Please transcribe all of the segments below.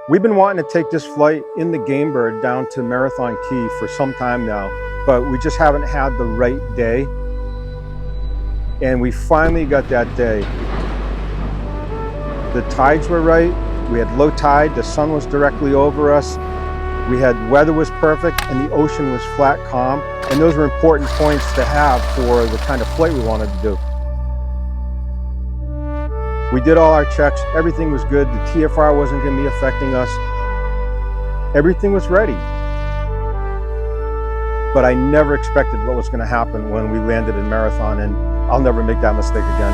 We've been wanting to take this flight in the Gamebird down to Marathon Key for some time now, but we just haven't had the right day. And we finally got that day. The tides were right, we had low tide, the sun was directly over us, weather was perfect, and the ocean was flat calm. And those were important points to have for the kind of flight we wanted to do. We did all our checks, everything was good, the TFR wasn't going to be affecting us. Everything was ready. But I never expected what was going to happen when we landed in Marathon, and I'll never make that mistake again.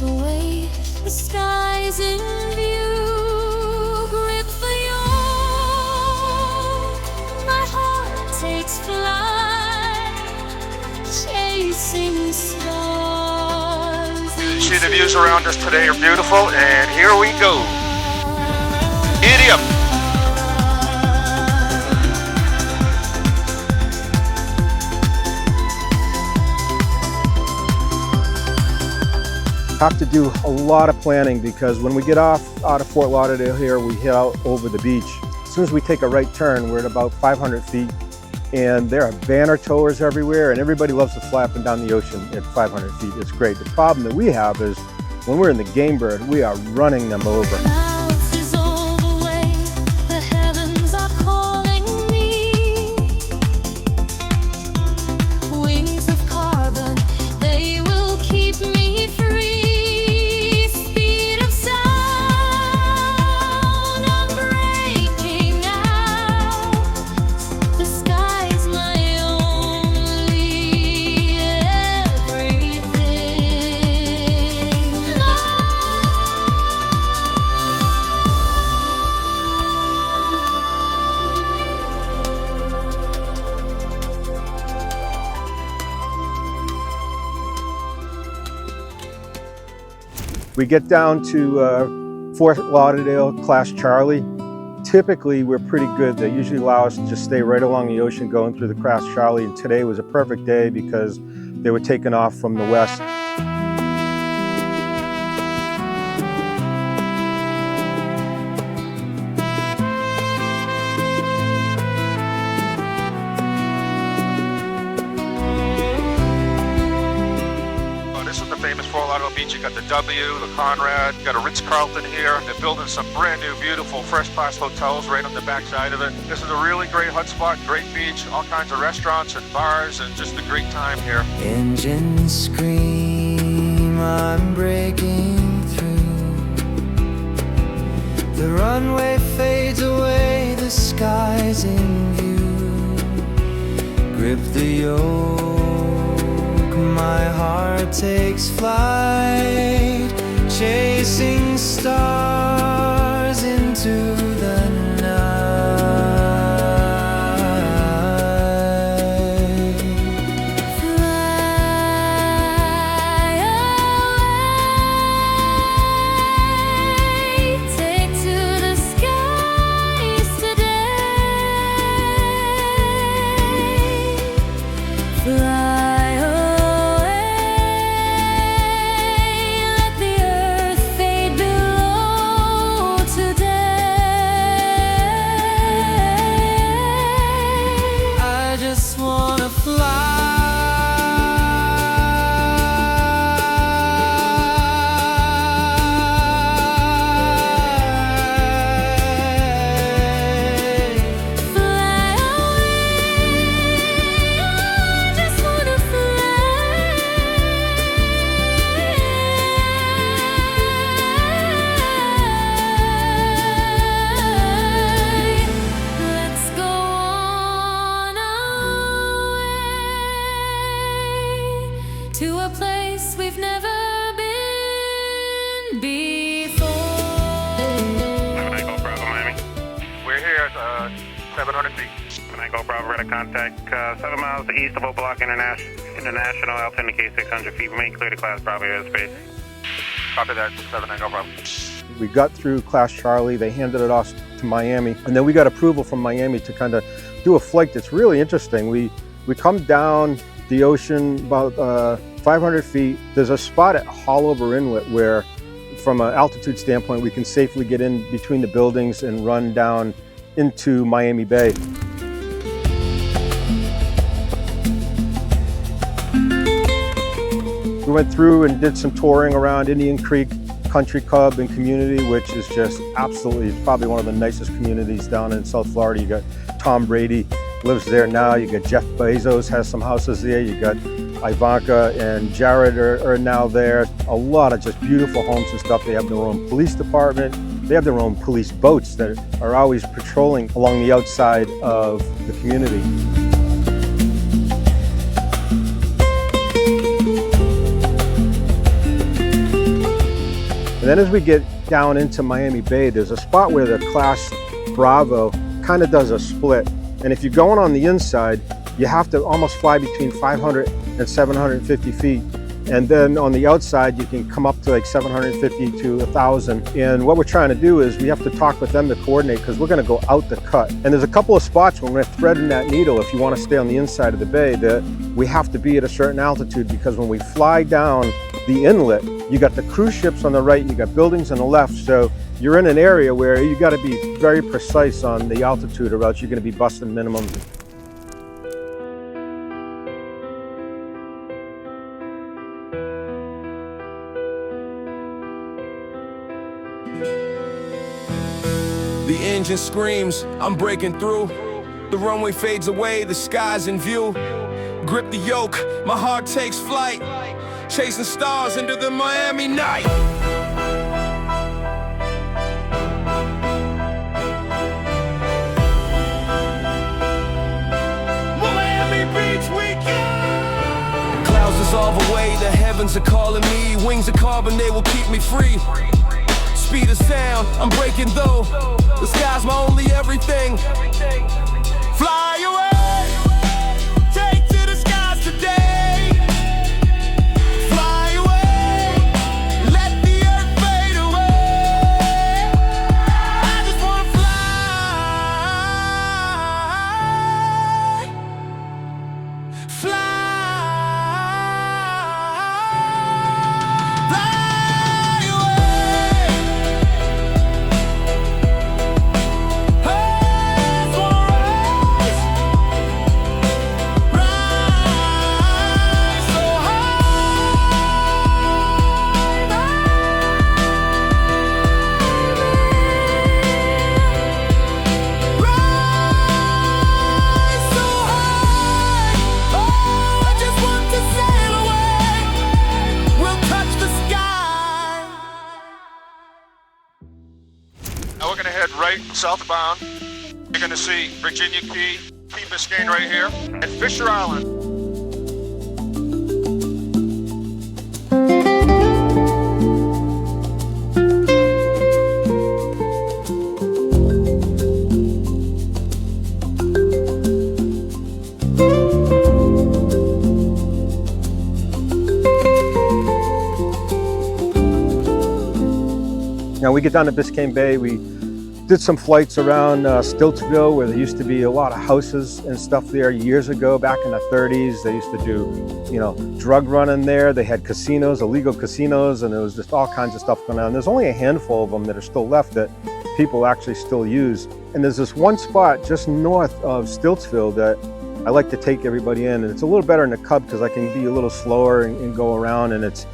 Away, the skies in view, grip for you, my heart takes flight, chasing stars. See, the views around us today are beautiful, and here we go. Giddy up. Have to do a lot of planning because when we get off out of Fort Lauderdale here, we head out over the beach. As soon as we take a right turn, we're at about 500 feet, and there are banner towers everywhere, and everybody loves to fly up and down the ocean at 500 feet. It's great. The problem that we have is when we're in the Gamebird, we are running them over. We get down to Fort Lauderdale, Class Charlie. Typically, we're pretty good. They usually allow us to just stay right along the ocean going through the Class Charlie, and today was a perfect day because they were taking off from the west. Fort Lauderdale Beach, you got the W, the Conrad, you got a Ritz-Carlton here. They're building some brand new, beautiful, first-class hotels right on the backside of it. This is a really great hot spot, great beach, all kinds of restaurants and bars, and just a great time here. Engines scream, I'm breaking through. The runway fades away, the sky's in view. Grip the yoke, my heart takes flight, chasing stars into the night. Fly away, take to the skies today. Fly. To a place we've never been before. 7 Echo, Bravo, Miami. We're here at 700 feet. Echo Bravo, radar contact 7 miles east of Opalock International, altitude indicate 600 feet. Remain clear to Class Bravo airspace. Copy that, 7 Echo Bravo. We got through Class Charlie, they handed it off to Miami, and then we got approval from Miami to kind of do a flight that's really interesting. We come down the ocean about 500 feet. There's a spot at Hallover Inlet where, from an altitude standpoint, we can safely get in between the buildings and run down into Miami Bay. We went through and did some touring around Indian Creek Country Club and community, which is just absolutely, probably one of the nicest communities down in South Florida. You got Tom Brady lives there now. You got Jeff Bezos has some houses there. You got Ivanka and Jared are now there. A lot of just beautiful homes and stuff. They have their own police department. They have their own police boats that are always patrolling along the outside of the community. And then as we get down into Miami Bay, there's a spot where the Class Bravo kind of does a split. And if you're going on the inside, you have to almost fly between 500 and 750 feet. And then on the outside, you can come up to like 750 to 1,000. And what we're trying to do is we have to talk with them to coordinate because we're going to go out the cut. And there's a couple of spots when we're threading that needle, if you want to stay on the inside of the bay, that we have to be at a certain altitude, because when we fly down the inlet, you got the cruise ships on the right, you got buildings on the left. So you're in an area where you got to be very precise on the altitude, or else you're going to be busting minimums. The engine screams, I'm breaking through. The runway fades away, the sky's in view. Grip the yoke, my heart takes flight, chasing stars into the Miami night. Miami Beach, we go! Clouds dissolve away, the heavens are calling me. Wings of carbon, they will keep me free. Speed of sound, I'm breaking though. The sky's my only everything. Fly away, take to the skies today. Fly away, let the earth fade away. I just wanna fly. Fly. Now we're going to head right southbound. You're going to see Virginia Key, Key Biscayne right here, and Fisher Island. Now we get down to Biscayne Bay, we did some flights around Stiltsville, where there used to be a lot of houses and stuff there years ago, back in the 30s. They used to do, drug running there. They had casinos, illegal casinos, and there was just all kinds of stuff going on. There's only a handful of them that are still left that people actually still use. And there's this one spot just north of Stiltsville that I like to take everybody in, and it's a little better in the Cub because I can be a little slower and go around, and it's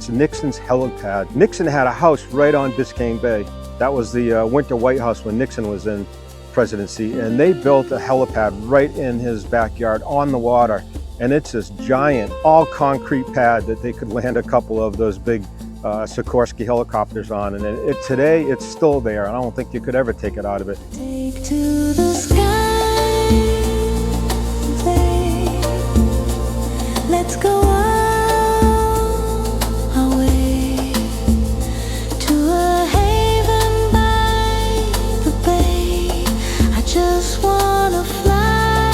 Nixon's Helipad. Nixon had a house right on Biscayne Bay. That was the Winter White House when Nixon was in presidency, and they built a helipad right in his backyard on the water. And it's this giant, all concrete pad that they could land a couple of those big Sikorsky helicopters on. And today, it's still there. I don't think you could ever take it out of it. Take to the sky, babe. Let's go away to a haven by the bay. I just wanna fly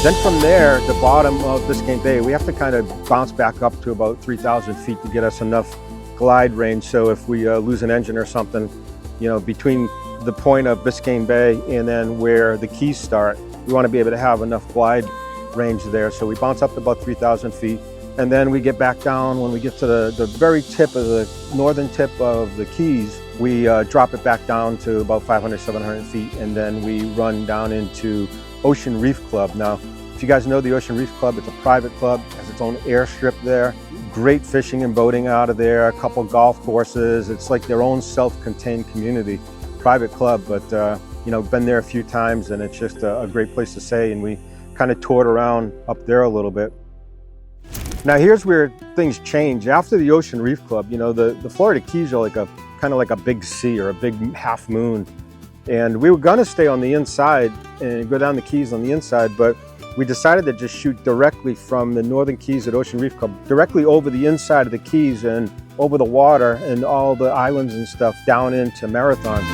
Then from there, the bottom of Biscayne Bay, we have to kind of bounce back up to about 3,000 feet to get us enough glide range. So if we lose an engine or something, you know, between the point of Biscayne Bay and then where the keys start, we want to be able to have enough glide range there. So we bounce up to about 3,000 feet. And then we get back down. When we get to the very tip of the northern tip of the Keys, we drop it back down to about 500, 700 feet. And then we run down into Ocean Reef Club. Now, if you guys know the Ocean Reef Club, it's a private club, has its own airstrip there. Great fishing and boating out of there, a couple golf courses. It's like their own self-contained community, private club, but you know, been there a few times and it's just a great place to stay. And we kind of toured around up there a little bit. Now here's where things change. After the Ocean Reef Club, you know, the Florida Keys are like kind of like a big sea or a big half moon. And we were gonna stay on the inside and go down the Keys on the inside, but we decided to just shoot directly from the northern Keys at Ocean Reef Club, directly over the inside of the Keys and over the water and all the islands and stuff down into Marathon.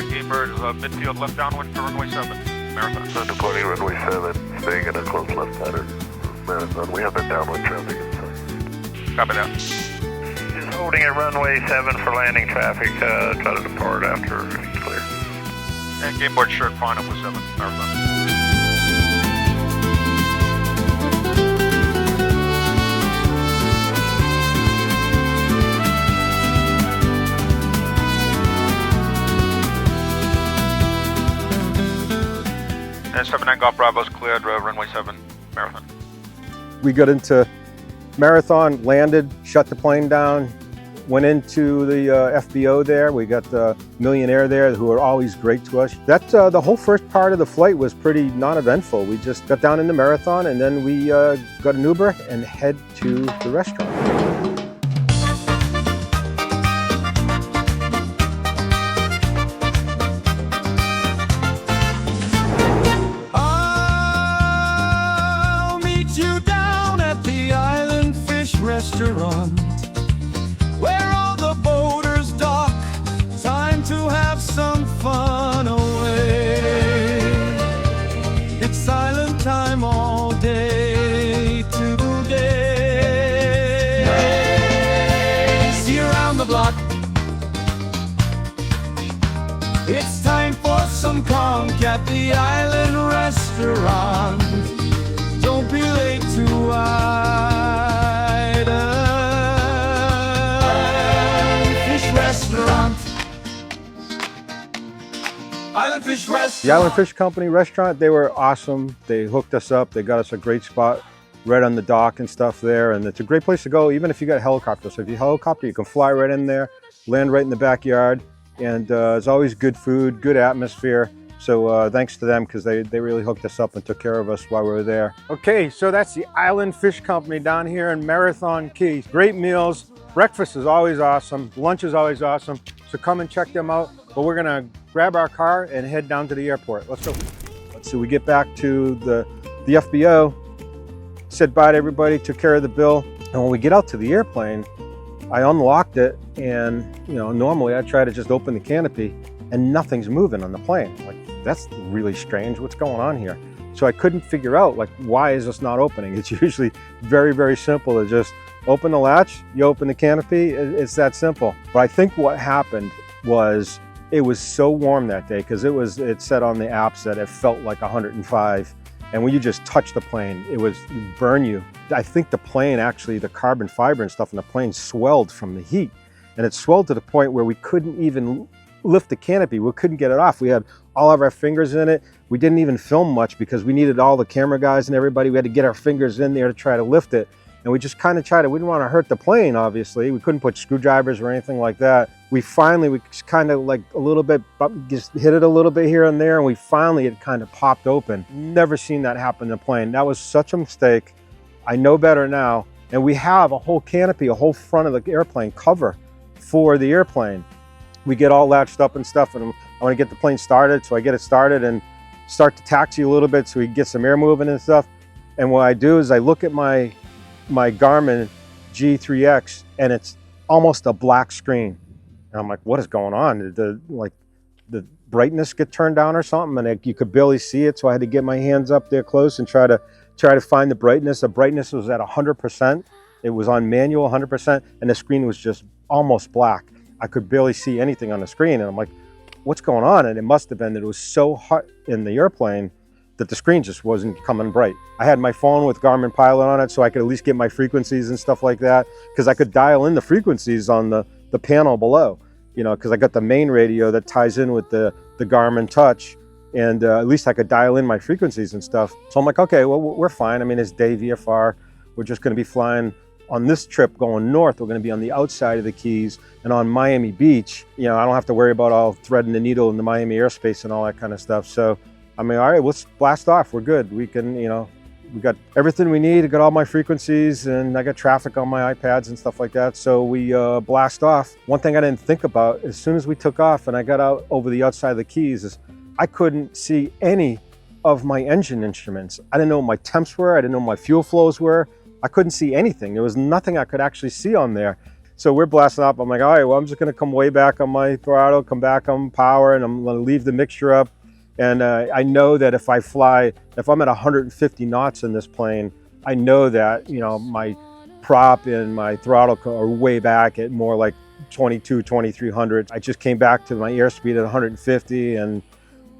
Gamebird is a midfield left downwind for runway 7, Marathon. So departing runway 7, staying in a close left pattern, Marathon. We have that downwind traffic inside. Copy that. Just holding at runway 7 for landing traffic. Try to depart after it's clear. And Gamebird short final with 7, Marathon. And 79 Golf Bravo's cleared runway 7, Marathon. We got into Marathon, landed, shut the plane down, went into the FBO there. We got the Millionaire there who are always great to us. The whole first part of the flight was pretty non-eventful. We just got down into Marathon and then we got an Uber and head to the restaurant. Restaurant where all the boaters dock, time to have some fun away. It's silent time all day today. See you around the block. It's time for some conch at the Island Restaurant. Don't be late to Island Fish Restaurant. The Island Fish Company restaurant, they were awesome. They hooked us up. They got us a great spot right on the dock and stuff there. And it's a great place to go, even if you got a helicopter. So if you helicopter, you can fly right in there, land right in the backyard. And it's always good food, good atmosphere. So thanks to them because they really hooked us up and took care of us while we were there. Okay, so that's the Island Fish Company down here in Marathon Key. Great meals. Breakfast is always awesome. Lunch is always awesome. So come and check them out. But we're gonna grab our car and head down to the airport. Let's go. Let's see, we get back to the FBO, said bye to everybody, took care of the bill. And when we get out to the airplane, I unlocked it and, you know, normally I try to just open the canopy and nothing's moving on the plane. Like, that's really strange. What's going on here? So I couldn't figure out, like, why is this not opening? It's usually very, very simple to just open the latch, you open the canopy, it's that simple. But I think what happened was it was so warm that day because it said on the apps that it felt like 105. And when you just touch the plane, it would burn you. I think the plane actually, the carbon fiber and stuff in the plane swelled from the heat. And it swelled to the point where we couldn't even lift the canopy. We couldn't get it off. We had all of our fingers in it. We didn't even film much because we needed all the camera guys and everybody. We had to get our fingers in there to try to lift it. And we just kind of tried to, we didn't want to hurt the plane, obviously. We couldn't put screwdrivers or anything like that. We kind of like a little bit, just hit it a little bit here and there, and we finally, it kind of popped open. Never seen that happen in a plane. That was such a mistake. I know better now. And we have a whole canopy, a whole front of the airplane cover for the airplane. We get all latched up and stuff, and I want to get the plane started, so I get it started and start to taxi a little bit so we can get some air moving and stuff. And what I do is I look at my Garmin G3X, and it's almost a black screen. And I'm like, what is going on? Did the brightness get turned down or something? And you could barely see it, so I had to get my hands up there close and try to find the brightness. The brightness was at 100%. It was on manual 100%, and the screen was just almost black. I could barely see anything on the screen, and I'm like, what's going on? And it must have been that it was so hot in the airplane that the screen just wasn't coming bright. I had my phone with Garmin Pilot on it, so I could at least get my frequencies and stuff like that, because I could dial in the frequencies on the panel below, you know, because I got the main radio that ties in with the Garmin Touch, and at least I could dial in my frequencies and stuff. So I'm like, okay, well, we're fine. I mean, it's day VFR. We're just going to be flying on this trip going north. We're going to be on the outside of the Keys and on Miami Beach. You know, I don't have to worry about all threading the needle in the Miami airspace and all that kind of stuff. So, I mean, all right, let's blast off. We're good. We can, you know, we got everything we need. I got all my frequencies, and I got traffic on my iPads and stuff like that. So we blast off. One thing I didn't think about, as soon as we took off and I got out over the outside of the Keys, is I couldn't see any of my engine instruments. I didn't know what my temps were. I didn't know what my fuel flows were. I couldn't see anything. There was nothing I could actually see on there. So we're blasting up. I'm like, all right, well, I'm just gonna come way back on my throttle, come back on power, and I'm gonna leave the mixture up. And I know that if I'm at 150 knots in this plane, I know that, you know, my prop and my throttle are way back at more like 2300. I just came back to my airspeed at 150, and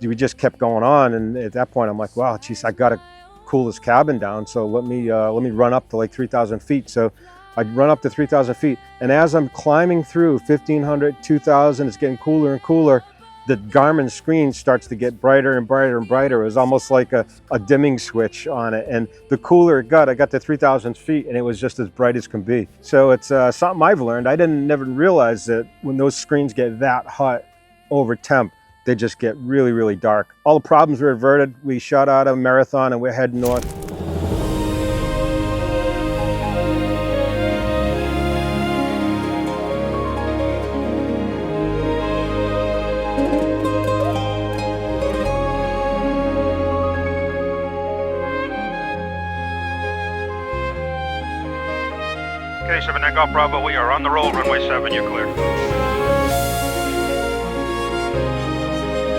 we just kept going on. And at that point, I'm like, wow, geez, I gotta cool this cabin down. So let me run up to like 3,000 feet. So I run up to 3,000 feet. And as I'm climbing through 1,500, 2,000, it's getting cooler and cooler. The Garmin screen starts to get brighter and brighter and brighter. It was almost like a dimming switch on it. And the cooler it got, I got to 3,000 feet, and it was just as bright as can be. So it's something I've learned. I never realize that when those screens get that hot over temp, they just get really, really dark. All the problems were averted. We shot out of Marathon, and we're heading north. Okay, 7 Echo Bravo, we are on the roll, runway 7, you're clear.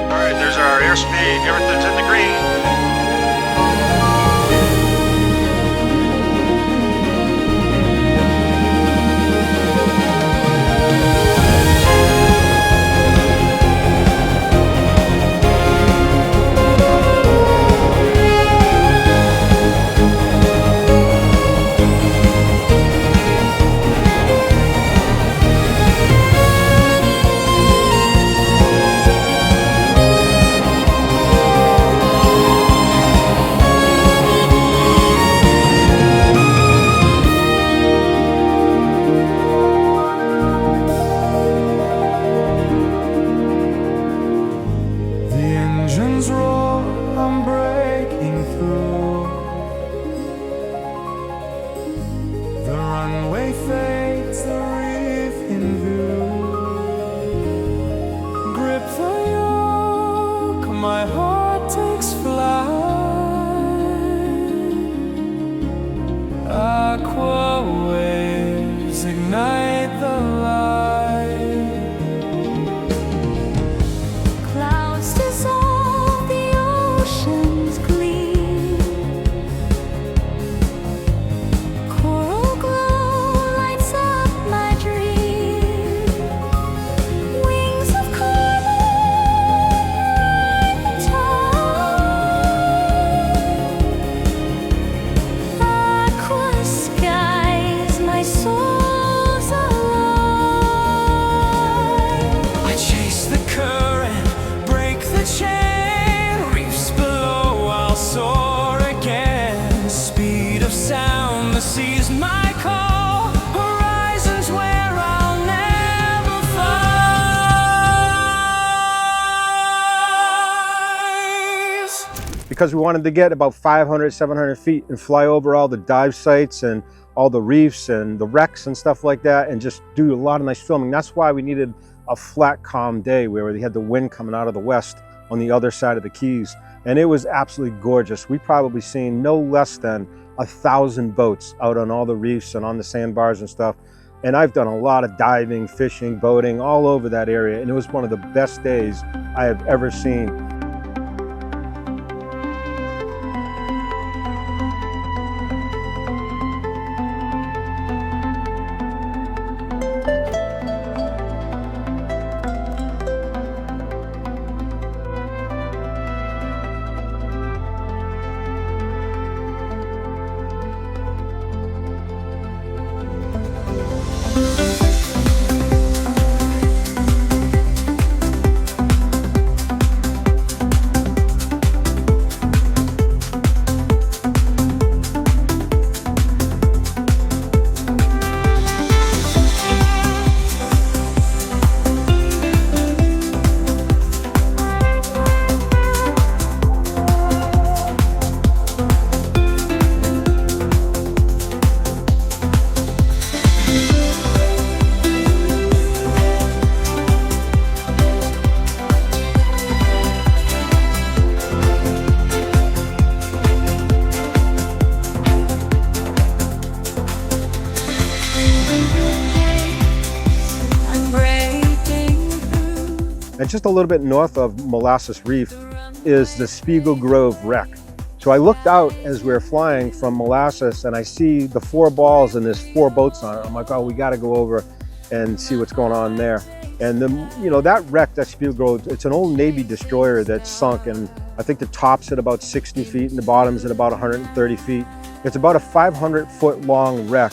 All right, there's our airspeed, everything's in the green. sea is my call, horizons where I'll never find. Because we wanted to get about 500, 700 feet and fly over all the dive sites and all the reefs and the wrecks and stuff like that, and just do a lot of nice filming. That's why we needed a flat, calm day where we had the wind coming out of the west on the other side of the Keys. And it was absolutely gorgeous. We probably seen no less than 1,000 boats out on all the reefs and on the sandbars and stuff. And I've done a lot of diving, fishing, boating all over that area. And it was one of the best days I have ever seen. And just a little bit north of Molasses Reef is the Spiegel Grove wreck. So I looked out as we were flying from Molasses and I see the 4 balls and there's 4 boats on it. I'm like, oh, we got to go over and see what's going on there. And that wreck, that Spiegel Grove, it's an old Navy destroyer that's sunk, and I think the top's at about 60 feet and the bottom's at about 130 feet. It's about a 500-foot long wreck.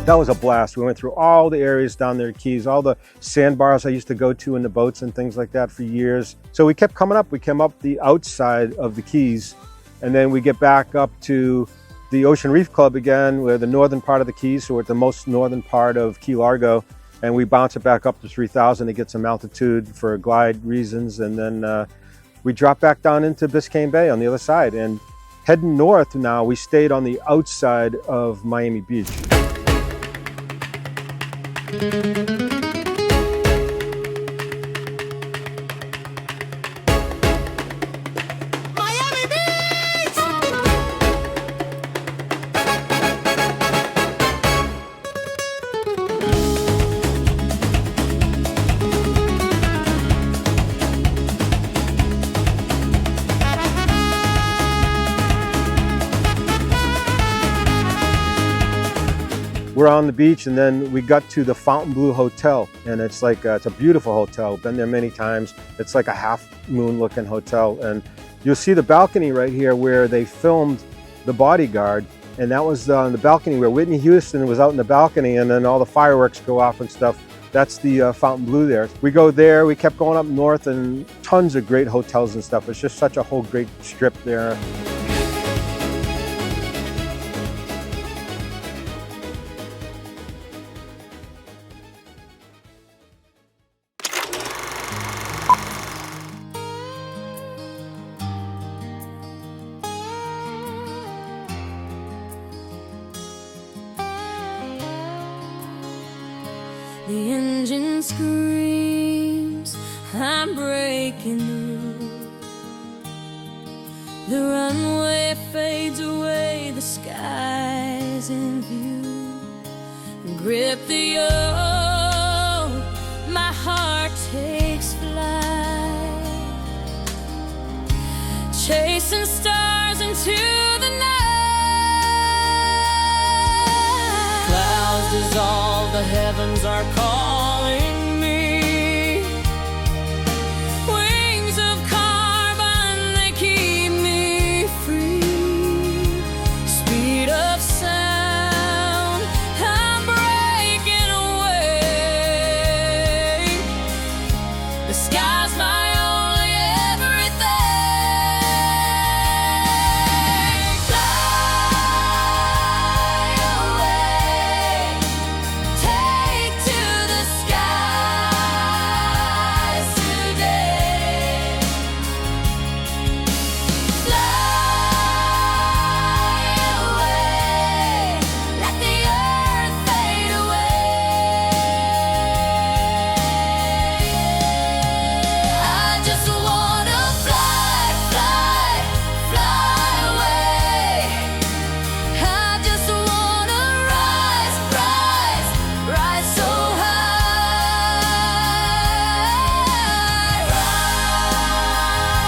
That was a blast. We went through all the areas down there, Keys, all the sandbars I used to go to in the boats and things like that for years. So we kept coming up. We came up the outside of the Keys, and then we get back up to the Ocean Reef Club again. We're the northern part of the Keys, so we're at the most northern part of Key Largo, and we bounce it back up to 3,000 to get some altitude for glide reasons, and then we drop back down into Biscayne Bay on the other side. And heading north now, we stayed on the outside of Miami Beach. We're on the beach, and then we got to the Fontainebleau Hotel, and it's like it's a beautiful hotel. Been there many times. It's like a half moon looking hotel, and you'll see the balcony right here where they filmed The Bodyguard, and that was on the balcony where Whitney Houston was out in the balcony, and then all the fireworks go off and stuff. That's the Fontainebleau there. We go there, we kept going up north, and tons of great hotels and stuff. It's just such a whole great strip there. The engine screams, I'm breaking through. The runway fades away, the sky's in view. Grip the oar, my heart takes flight, chasing stars into the night. Clouds dissolve, the heavens are calling me. Wings of carbon, they keep me free. Speed of sound, I'm breaking away. The sky's my only everything. Fly away, take to the skies today. Fly away, let the earth fade away. I just wanna fly, fly, fly away. I just wanna rise, rise, rise so high.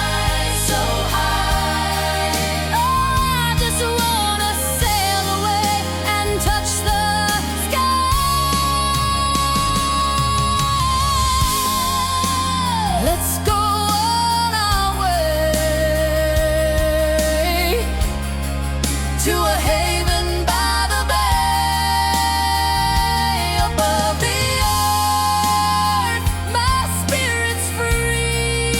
Rise so high. Oh, I just wanna sail away and touch the sky. Let's go on our way to a haven by the bay. Above the earth, my spirit's free.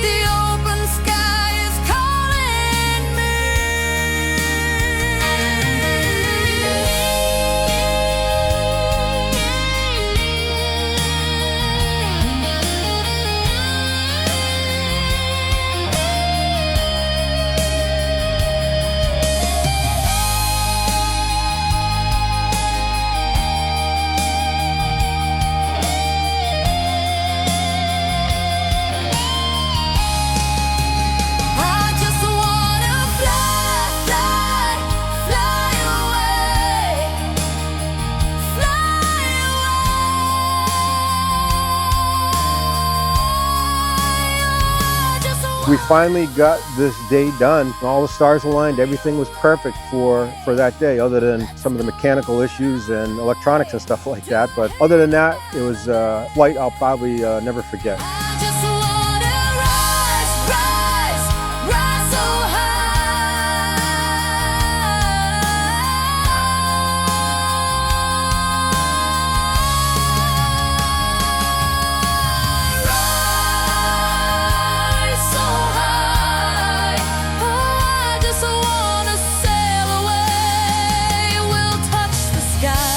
The open sky is calling me. I just wanna fly, fly, fly away. Fly away. I just We finally got this day done. All the stars aligned. Everything was perfect for that day, other than some of the mechanical issues and electronics and stuff like that. But other than that, it was a flight I'll probably never forget. I just wanna rise, rise, rise so high. Rise so high. Oh, I just wanna sail away. We'll touch the sky.